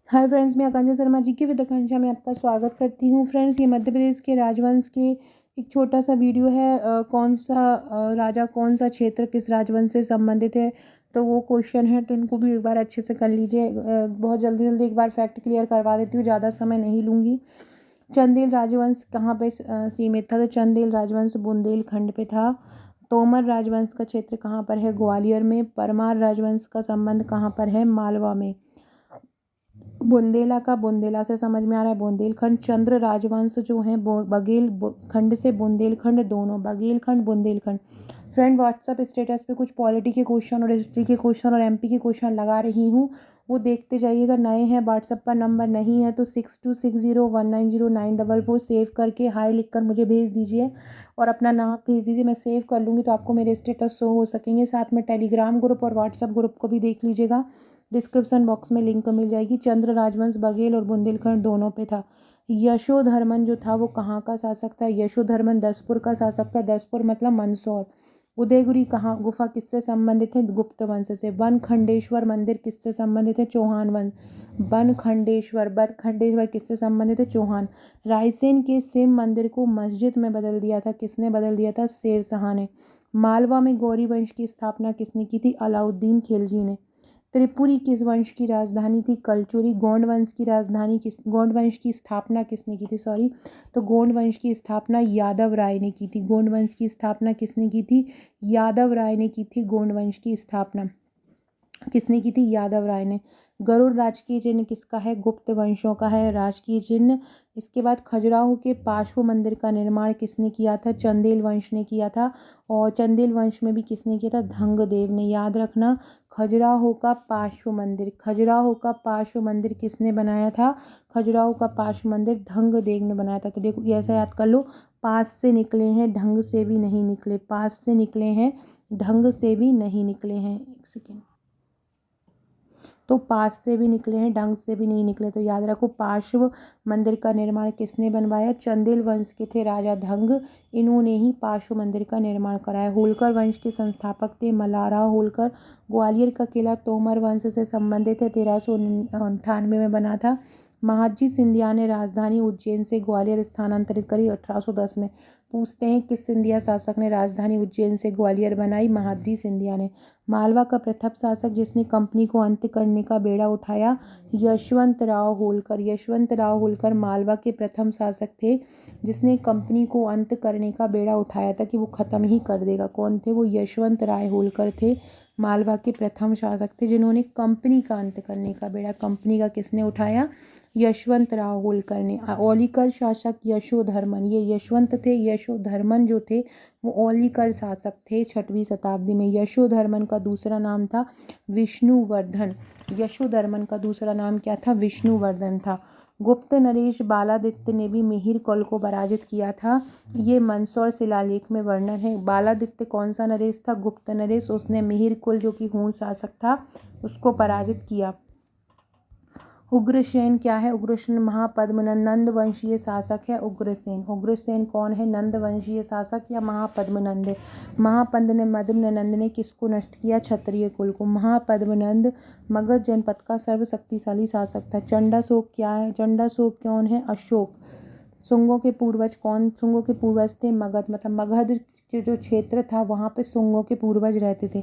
Hi friends, मैं आकांक्षा शर्मा जी की with आकांक्षा में आपका स्वागत करती हूँ। फ्रेंड्स, ये मध्य प्रदेश के राजवंश के एक छोटा सा वीडियो है। कौन सा राजा कौन सा क्षेत्र किस राजवंश से संबंधित है, तो वो क्वेश्चन है, तो इनको भी एक बार अच्छे से कर लीजिए। बहुत जल्दी जल्दी एक बार फैक्ट क्लियर करवा देती हूँ, ज़्यादा समय नहीं लूँगी। चंदेल राजवंश कहाँ पे सीमित था? तो चंदेल राजवंश बुंदेलखंड पे था। तोमर राजवंश का क्षेत्र कहाँ पर है? ग्वालियर में। परमार राजवंश का संबंध कहाँ पर है? मालवा में। बुंदेला का बुंदेला से समझ में आ रहा है बुंदेलखंड। चंद्र राजवंश जो है बघेल खंड से बुंदेलखंड, दोनों Baghelkhand Bundelkhand. Friend, WhatsApp status पे कुछ पॉलिटी के क्वेश्चन और हिस्ट्री के क्वेश्चन और एमपी के क्वेश्चन लगा रही हूँ, वो देखते जाइएगा। नए हैं, व्हाट्सअप पर नंबर नहीं है तो 6260190944 सेव करके हाई लिख कर मुझे भेज दीजिए और अपना नाम भेज दीजिए। मैं सेव कर लूँगी तो आपको मेरे स्टेटस शो हो सकेंगे। साथ में टेलीग्राम ग्रुप और व्हाट्सअप ग्रुप को भी देख लीजिएगा, डिस्क्रिप्शन बॉक्स में लिंक मिल जाएगी। चंद्र राजवंश बघेल और बुंदेलखंड दोनों पे था। यशोधर्मन जो था वो कहाँ का शासक था? यशोधर्मन दसपुर का शासक था। दसपुर मतलब मंदसौर। उदयगिरी कहाँ गुफा किससे संबंधित है? गुप्त वंश से। बनखंडेश्वर मंदिर किससे संबंधित है? चौहान वंश। बनखंडेश्वर किससे संबंधित है? चौहान। रायसेन के शिव मंदिर को मस्जिद में बदल दिया था, किसने बदल दिया था? शेरशाह ने। मालवा में गौरी वंश की स्थापना किसने की थी? अलाउद्दीन खिलजी ने। त्रिपुरी किस वंश की राजधानी थी? कलचुरी। गोंड वंश की राजधानी गोंड वंश की स्थापना किसने की थी? सॉरी, तो गोंड वंश की स्थापना यादव राय ने की थी। गोंड वंश की स्थापना किसने की थी? यादव राय ने की थी। गोंड वंश की स्थापना किसने की थी? यादव राय ने। गरुड़ राजकीय चिन्ह किसका है? गुप्त वंशों का है राजकीय चिन्ह। इसके बाद खजुराहो के पार्श्व मंदिर का निर्माण किसने किया था? चंदेल वंश ने किया था। और चंदेल वंश में भी किसने किया था? धंगदेव ने। याद रखना, खजुराहो का पार्श्व मंदिर, खजुराहो का पार्श्व मंदिर किसने बनाया था? खजुराहो का पार्श्व मंदिर धंगदेव ने बनाया था। तो देखो, ऐसा याद कर लो, पास से निकले हैं, ढंग से भी नहीं निकले। पास से निकले हैं, ढंग से भी नहीं निकले हैं। एक सेकेंड, तो पास से भी निकले हैं, ढंग से भी नहीं निकले। तो याद रखो, पार्श्व मंदिर का निर्माण किसने बनवाया? चंदेल वंश के थे राजा धंग, इन्होंने ही पार्श्व मंदिर का निर्माण कराया। होलकर वंश के संस्थापक थे मल्हारराव होलकर। ग्वालियर का किला तोमर वंश से संबंधित है, 1398 में बना था। महादजी सिंधिया ने राजधानी उज्जैन से ग्वालियर स्थानांतरित करी 1810 में। पूछते हैं, किस सिंधिया शासक ने राजधानी उज्जैन से ग्वालियर बनाई? महादजी सिंधिया ने। मालवा का प्रथम शासक जिसने कंपनी को अंत करने का बेड़ा उठाया? यशवंतराव होलकर। यशवंतराव होलकर मालवा के प्रथम शासक थे जिसने कंपनी को अंत करने का बेड़ा उठाया था, कि वो ख़त्म ही कर देगा। कौन थे वो? यशवंत राय होलकर थे। मालवा के प्रथम शासक थे जिन्होंने कंपनी का अंत करने का बेड़ा, कंपनी का किसने उठाया? यशवंतराव होलकर ने। औलीकर शासक यशोधर्मन, ये यशवंत थे। यशोधर्मन जो थे वो औलीकर शासक थे 6वीं शताब्दी में। यशोधर्मन का दूसरा नाम था विष्णुवर्धन। यशोधर्मन का दूसरा नाम क्या था? विष्णुवर्धन था। गुप्त नरेश बालादित्य ने भी मिहिर कौल को पराजित किया था, ये मंदसौर शिलालेख में वर्णन है। बालादित्य कौन सा नरेश था? गुप्त नरेश। उसने मिहिर कौल जो कि हूण शासक था उसको पराजित किया। उग्रसेन क्या है? उग्रसेन महापद्मनंद नंद वंशीय शासक है। उग्रसेन, उग्रसेन कौन है? नंद वंशीय शासक या महापद्मनंद? महापद्मनंद ने किसको नष्ट किया? क्षत्रिय कुल को। महापद्मनंद मगध जनपद का सर्वशक्तिशाली शासक था। चंडाशोक क्या है? चंडाशोक कौन है? अशोक। शुंगों के पूर्वज कौन? शुंगों के पूर्वज थे मगध, मतलब मगध के जो क्षेत्र था वहाँ पे शुंगों के पूर्वज रहते थे।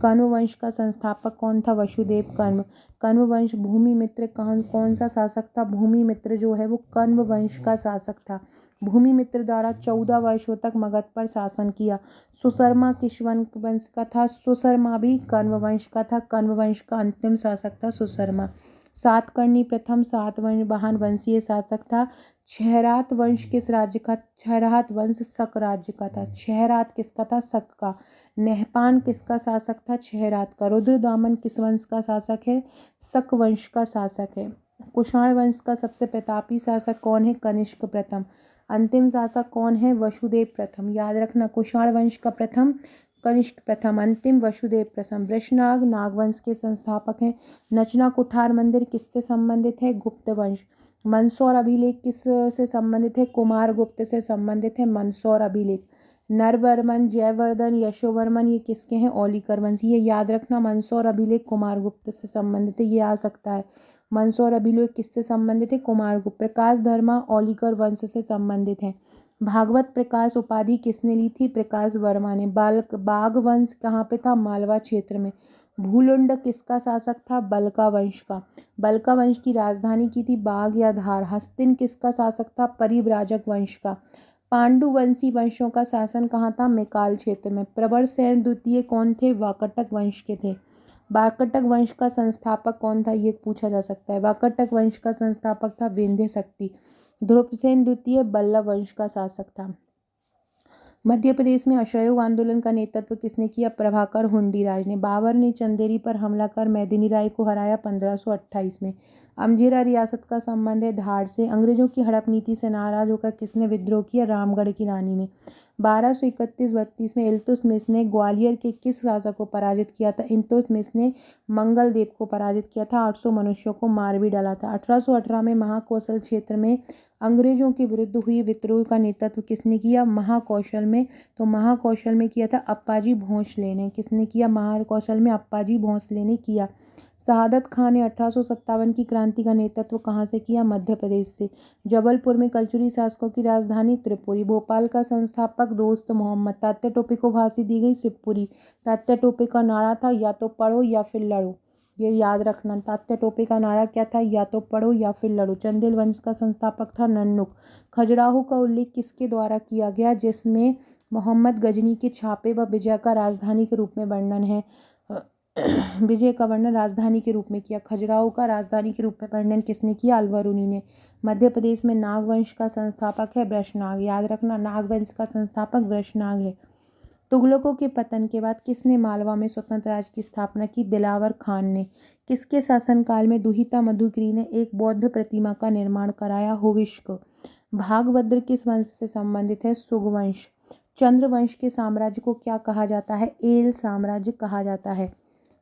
कण्व वंश का संस्थापक कौन था? वसुदेव कण्व। कण्व वंश। भूमिमित्र कौन सा शासक था? भूमिमित्र जो है वो कण्व वंश का शासक था। भूमिमित्र द्वारा 14 वर्षों तक मगध पर शासन किया। सुशर्मा किस वंश का था? सुशर्मा भी कण्व वंश का था। कण्व वंश का अंतिम शासक था सुशर्मा। सातकर्णी प्रथम सातवाहन वंशीय शासक था। छहरात वंश किस राज्य का? छहरात वंश शक राज्य का था। छहरात किसका था? शक का। नहपान किसका शासक था? छहरात का। रुद्रदामन किस वंश का शासक है? शक वंश का शासक है। कुषाण वंश का सबसे प्रतापी शासक कौन है? कनिष्क प्रथम। अंतिम शासक कौन है? वसुदेव प्रथम। याद रखना, कुषाण वंश का प्रथम कनिष्क प्रथम, अंतिम वसुदेव प्रथम। वृषनाग नागवंश के संस्थापक हैं। नचना कुठार मंदिर किससे संबंधित है? गुप्त वंश। मंदसौर अभिलेख किस से संबंधित है? कुमार गुप्त से संबंधित है मंदसौर अभिलेख। नरवर्मन, जयवर्धन, यशोवर्मन ये किसके हैं? औलिकर वंश। ये याद रखना। मंदसौर अभिलेख कुमारगुप्त से संबंधित है, ये आ सकता है। मंदसौर अभिलेख किससे संबंधित है? कुमारगुप्त। प्रकाश धर्मा औलिकर वंश से संबंधित है। भागवत प्रकाश उपाधि किसने ली थी? प्रकाश वर्मा ने। बाघ वंश कहाँ पे था? मालवा क्षेत्र में। भूलुंड किसका शासक था? बलका वंश का। बलका वंश की राजधानी की थी बाघ या धार। हस्तिन किसका शासक था? परिव्राजक वंश का। पांडुवंशी वंशों का शासन कहाँ था? मेकाल क्षेत्र में। प्रवरसेन द्वितीय कौन थे? वाकाटक वंश के थे। वाकाटक वंश का संस्थापक कौन था? ये पूछा जा सकता है। वाकाटक वंश का संस्थापक था विंध्य शक्ति। ध्रुवसेन द्वितीय बल्लभ वंश का शासक था। मध्य प्रदेश में असहयोग आंदोलन का नेतृत्व किसने किया? प्रभाकर हुंडीराज ने। बाबर ने चंदेरी पर हमला कर मेदिनी राय को हराया 1528 में। अमझेरा रियासत का संबंध है धार से। अंग्रेजों की हड़प नीति से नाराज होकर किसने विद्रोह किया? रामगढ़ की रानी ने। 1231-32 में इल्तुतमिश ने ग्वालियर के किस शासक को पराजित किया था? इल्तुतमिश ने मंगलदेव को पराजित किया था। 800 मनुष्यों को मार भी डाला था। 1818 में महाकौशल क्षेत्र में अंग्रेजों के विरुद्ध हुई विद्रोह का नेतृत्व किसने किया? महाकौशल में। तो महाकौशल में किया था अप्पाजी भोंसले ने। किसने किया? महाकौशल में अप्पाजी भोंसले ने किया। शहादत खान ने 1857 की क्रांति का नेतृत्व कहाँ से किया? मध्य प्रदेश से। जबलपुर में कलचुरी शासकों की राजधानी त्रिपुरी। भोपाल का संस्थापक दोस्त मोहम्मद। तात्या टोपे को फांसी दी गई शिवपुरी। तात्या टोपे का नारा था या तो पढ़ो या फिर लड़ो, ये याद रखना। तात्या टोपे का नारा क्या था? या तो पढ़ो या फिर लड़ो। चंदेल वंश का संस्थापक था नन्नुक। खजुराहो का उल्लेख किसके द्वारा किया गया? जिसमें मोहम्मद गजनी के छापे व विजय का राजधानी के रूप में वर्णन है। विजय का वर्णन राजधानी के रूप में किया। खजुराहो का राजधानी के रूप में वर्णन किसने किया? अलवरुणी ने। मध्य प्रदेश में नागवंश का संस्थापक है वृषनाग। याद रखना, नागवंश का संस्थापक वृषनाग है। तुगलकों के पतन के बाद किसने मालवा में स्वतंत्र राज्य की स्थापना की? दिलावर खान ने। किसके शासनकाल में दुहिता मधुगिरी ने एक बौद्ध प्रतिमा का निर्माण कराया? हुविष्क। भागभद्र किस वंश से संबंधित है? सुगवंश। चंद्रवंश के साम्राज्य को क्या कहा जाता है? एल साम्राज्य कहा जाता है।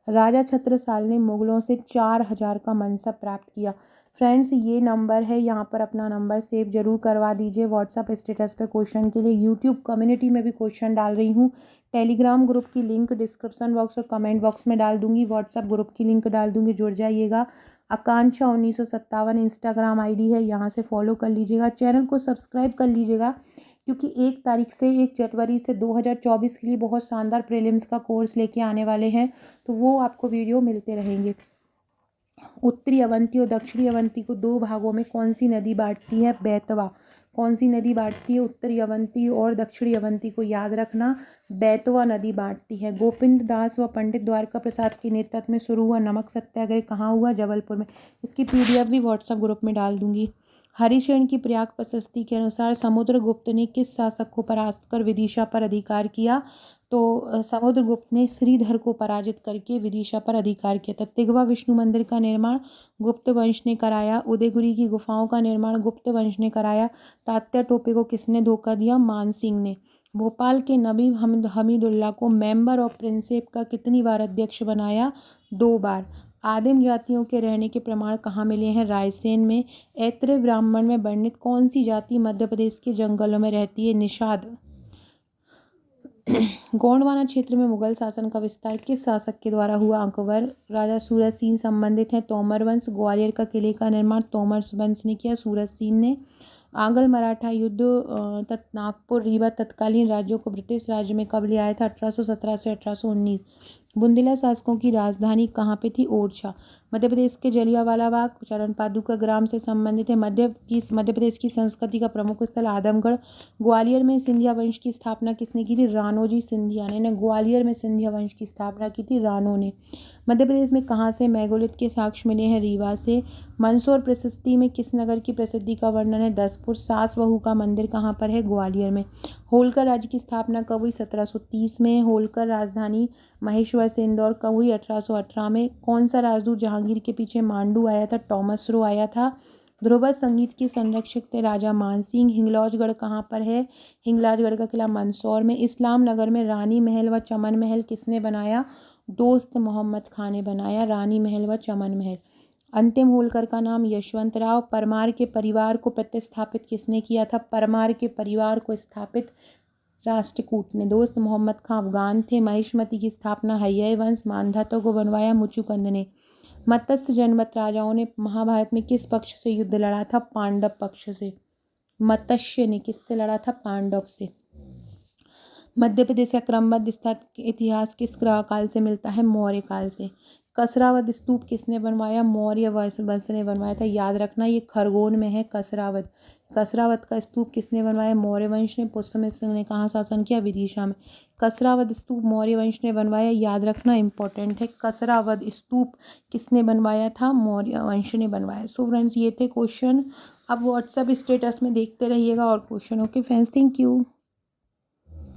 राजा छत्रसाल ने मुगलों से 4000 का मनसब प्राप्त किया। फ्रेंड्स, ये नंबर है, यहाँ पर अपना नंबर सेव जरूर करवा दीजिए व्हाट्सअप स्टेटस पे क्वेश्चन के लिए। यूट्यूब कम्युनिटी में भी क्वेश्चन डाल रही हूँ। टेलीग्राम ग्रुप की लिंक डिस्क्रिप्शन बॉक्स और कमेंट बॉक्स में डाल दूंगी। व्हाट्सअप ग्रुप की लिंक डाल दूंगी, जुड़ जाइएगा। आकांक्षा 1957 इंस्टाग्राम आईडी है, यहाँ से फॉलो कर लीजिएगा। चैनल को सब्सक्राइब कर लीजिएगा, क्योंकि 1 जनवरी से 2024 के लिए बहुत शानदार प्रीलिम्स का कोर्स लेके आने वाले हैं, तो वो आपको वीडियो मिलते रहेंगे। उत्तरी अवंती और दक्षिणी अवंती को 2 भागों में कौन सी नदी बांटती है? बेतवा। कौन सी नदी बांटती है उत्तरी अवंती और दक्षिणी अवंती को? याद रखना, बेतवा नदी बांटती है। गोविंद दास व पंडित द्वारका प्रसाद के नेतृत्व में शुरू हुआ नमक सत्याग्रह कहाँ हुआ? जबलपुर में। इसकी PDF भी व्हाट्सएप ग्रुप में डाल दूंगी। हरिशरण की प्रयाग प्रशस्ति के अनुसार समुद्रगुप्त ने किस शासक को परास्त कर विदिशा पर अधिकार किया? तो समुद्रगुप्त ने श्रीधर को पराजित करके विदिशा पर अधिकार किया था। तिगवा विष्णु मंदिर का निर्माण गुप्त वंश ने कराया। उदयगिरी की गुफाओं का निर्माण गुप्त वंश ने कराया। तात्या टोपे को किसने धोखा दिया? मान सिंह ने। भोपाल के नबी हमीदुल्ला को मेंबर ऑफ प्रिंसेप का कितनी बार अध्यक्ष बनाया? 2 बार। आदिम जातियों के रहने के प्रमाण कहाँ मिले हैं? रायसेन में। ऐत्रेय ब्राह्मण में वर्णित कौन सी जाति मध्य प्रदेश के जंगलों में रहती है? निषाद। गोंडवाना क्षेत्र में मुगल शासन का विस्तार किस शासक के द्वारा हुआ? अकबर। राजा सूरज सिंह संबंधित हैं तोमर वंश। ग्वालियर का किले का निर्माण तोमर वंश ने किया, सूरज सिंह ने। आंग्ल मराठा युद्ध नागपुर रीवा तत्कालीन राज्यों को ब्रिटिश राज्य में कब ले आया था? 1817 से 1819। बुंदेला शासकों की राजधानी कहाँ पे थी? ओरछा। मध्य प्रदेश के जलियांवाला बाग चरण पादुका ग्राम से संबंधित है। मध्य प्रदेश की संस्कृति का प्रमुख स्थल आदमगढ़। ग्वालियर में सिंधिया वंश की स्थापना किसने की थी? राणोजी सिंधिया ने। ग्वालियर में सिंधिया वंश की स्थापना की थी राणों ने। मध्य प्रदेश में कहाँ से मेगालिथ के साक्ष्य मिले हैं? रीवा से। मंदसौर प्रशस्ति में किस नगर की प्रसिद्धि का वर्णन है? दसपुर। सास बहू का मंदिर कहाँ पर है? ग्वालियर में। होलकर राज्य की स्थापना कब हुई? 1730 में। होलकर राजधानी महेश्वर से इंदौर कब हुई? 1818 में। कौन सा राजदूत जहांगीर के पीछे मांडू आया था? टॉमस रो आया था। ध्रुपद संगीत के संरक्षक थे राजा मानसिंह। हिंगलाजगढ़ कहाँ पर है? हिंगलाजगढ़ का किला मंदसौर में। इस्लाम नगर में रानी महल व चमन महल किसने बनाया? दोस्त मोहम्मद खान ने बनाया रानी महल व चमन महल। अंतिम होलकर का नाम यशवंत राव। परमार के परिवार को प्रतिस्थापित किसने किया था? परमार के परिवार को स्थापित राष्ट्रकूट ने। दोस्त मोहम्मद खां अफगान थे। महिष्मति की स्थापना हैय वंश मानधाता को बनवाया मुचुकुंद ने। मत्स्य जनपद राजाओं ने महाभारत में किस पक्ष से युद्ध लड़ा था? पांडव पक्ष से। मत्स्य ने किससे लड़ा था? पांडव से। मध्य प्रदेश का क्रमबद्ध इतिहास किस काल से मिलता है? मौर्य काल से। कसरावद स्तूप किसने बनवाया? मौर्य वंश ने बनवाया था। याद रखना ये खरगोन में है कसरावद। कसरावद का स्तूप किसने बनवाया? मौर्य वंश ने। पुष्यमित्र सिंह ने कहाँ शासन किया? विदिशा में। कसरावद स्तूप मौर्य वंश ने बनवाया, याद रखना इंपॉर्टेंट है। कसरावद स्तूप किसने बनवाया था? मौर्य वंश ने बनवाया। सो फ्रेंड्स ये थे क्वेश्चन। अब व्हाट्सएप स्टेटस में देखते रहिएगा और question. Okay friends, thank you.